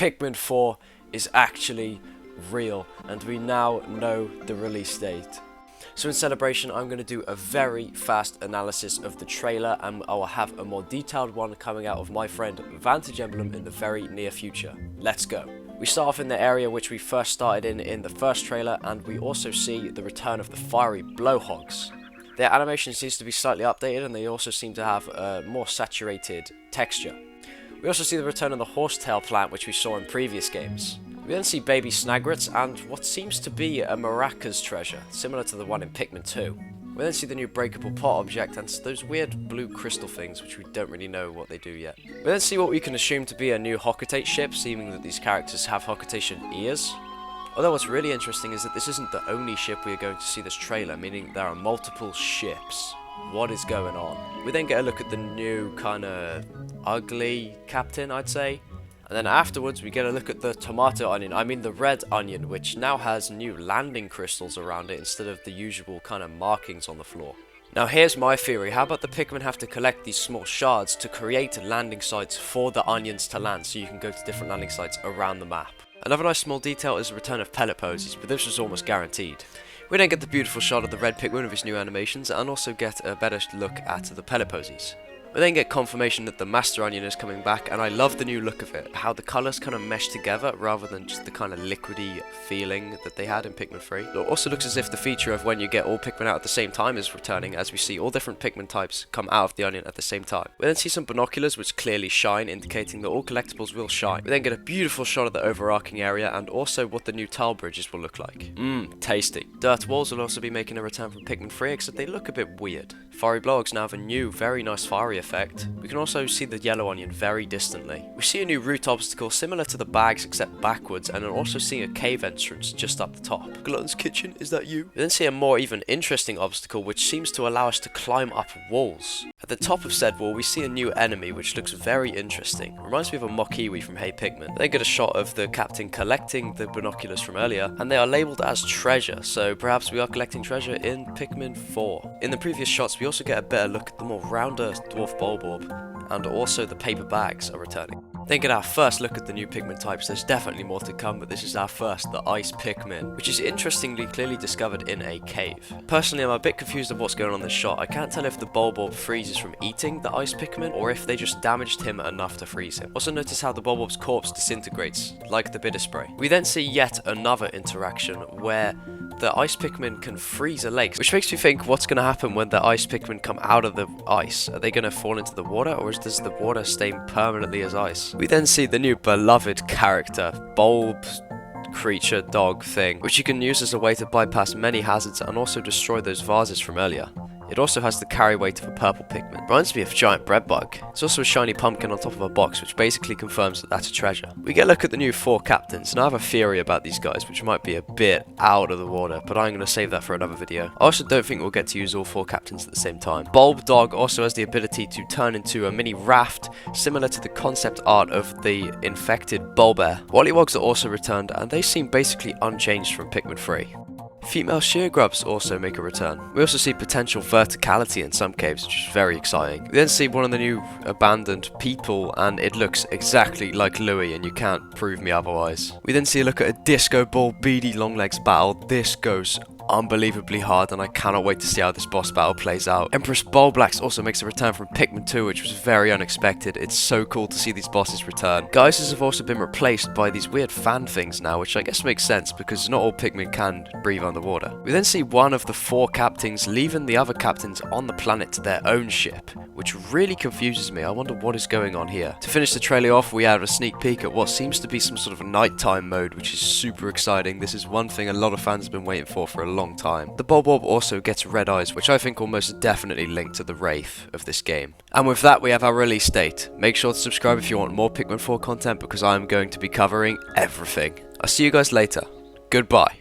Pikmin 4 is actually real, and we now know the release date. So in celebration, I'm going to do a very fast analysis of the trailer, and I will have a more detailed one coming out of my friend Vantage Emblem in the very near future. Let's go. We start off in the area which we first started in the first trailer, and we also see the return of the fiery blowhogs. Their animation seems to be slightly updated, and they also seem to have a more saturated texture. We also see the return of the horsetail plant which we saw in previous games. We then see baby snagrets and what seems to be a maracas treasure, similar to the one in Pikmin 2. We then see the new breakable pot object and those weird blue crystal things which we don't really know what they do yet. We then see what we can assume to be a new Hocotate ship, seeming that these characters have Hocotation ears. Although what's really interesting is that this isn't the only ship we are going to see this trailer, meaning there are multiple ships. What is going on? We then get a look at the new kind of ugly captain, I'd say. And then afterwards we get a look at the tomato onion, I mean the red onion, which now has new landing crystals around it instead of the usual kind of markings on the floor. Now here's my theory: how about the Pikmin have to collect these small shards to create landing sites for the onions to land, so you can go to different landing sites around the map. Another nice small detail is the return of pellet posies, but this was almost guaranteed. We then get the beautiful shot of the red Pikmin with his new animations, and also get a better look at the pellet posies. We then get confirmation that the Master Onion is coming back, and I love the new look of it, how the colours kind of mesh together rather than just the kind of liquidy feeling that they had in Pikmin 3. It also looks as if the feature of when you get all Pikmin out at the same time is returning, as we see all different Pikmin types come out of the onion at the same time. We then see some binoculars which clearly shine, indicating that all collectibles will shine. We then get a beautiful shot of the overarching area and also what the new tile bridges will look like. Tasty. Dirt walls will also be making a return from Pikmin 3, except they look a bit weird. Fiery blowhogs now have a new, very nice fiery effect. We can also see the yellow onion very distantly. We see a new route obstacle similar to the bags except backwards, and then also see a cave entrance just up the top. Glutton's Kitchen, is that you? We then see a more even interesting obstacle which seems to allow us to climb up walls. At the top of said wall we see a new enemy which looks very interesting. Reminds me of a Mokiwi from Hey Pikmin. They get a shot of the captain collecting the binoculars from earlier, and they are labelled as treasure, so perhaps we are collecting treasure in Pikmin 4. In the previous shots we also get a better look at the more rounder dwarf bulborb, and also the paper bags are returning. Then get our first look at the new Pikmin types. There's definitely more to come, but this is our first, the Ice Pikmin, which is interestingly clearly discovered in a cave. Personally, I'm a bit confused of what's going on in this shot. I can't tell if the Bulborb freezes from eating the Ice Pikmin, or if they just damaged him enough to freeze him. Also notice how the Bulborb's corpse disintegrates, like the bitter spray. We then see yet another interaction where the Ice Pikmin can freeze a lake, which makes me think what's going to happen when the Ice Pikmin come out of the ice. Are they going to fall into the water, or does the water stay permanently as ice? We then see the new beloved character, bulb creature dog thing, which you can use as a way to bypass many hazards and also destroy those vases from earlier. It also has the carry weight of a purple Pikmin. Reminds me of a giant bread bug. It's also a shiny pumpkin on top of a box, which basically confirms that that's a treasure. We get a look at the new 4 captains, and I have a theory about these guys, which might be a bit out of the water, but I'm going to save that for another video. I also don't think we'll get to use all 4 captains at the same time. Bulb Dog also has the ability to turn into a mini raft, similar to the concept art of the infected Bulbair. Wollywogs are also returned, and they seem basically unchanged from Pikmin 3. Female sheargrubs also make a return. We also see potential verticality in some caves, which is very exciting. We then see one of the new abandoned people, and it looks exactly like Louis, and you can't prove me otherwise. We then see a look at a Disco Ball Beady Longlegs battle. This goes unbelievably hard, and I cannot wait to see how this boss battle plays out. Empress Bulblax also makes a return from Pikmin 2, which was very unexpected. It's so cool to see these bosses return. Geysers have also been replaced by these weird fan things now, which I guess makes sense because not all Pikmin can breathe underwater. We then see one of the 4 captains leaving the other captains on the planet to their own ship, which really confuses me. I wonder what is going on here. To finish the trailer off, we have a sneak peek at what seems to be some sort of a nighttime mode, which is super exciting. This is one thing a lot of fans have been waiting for a long time. The Bulborb also gets red eyes, which I think will most definitely link to the Wraith of this game. And with that, we have our release date. Make sure to subscribe if you want more Pikmin 4 content, because I am going to be covering everything. I'll see you guys later. Goodbye.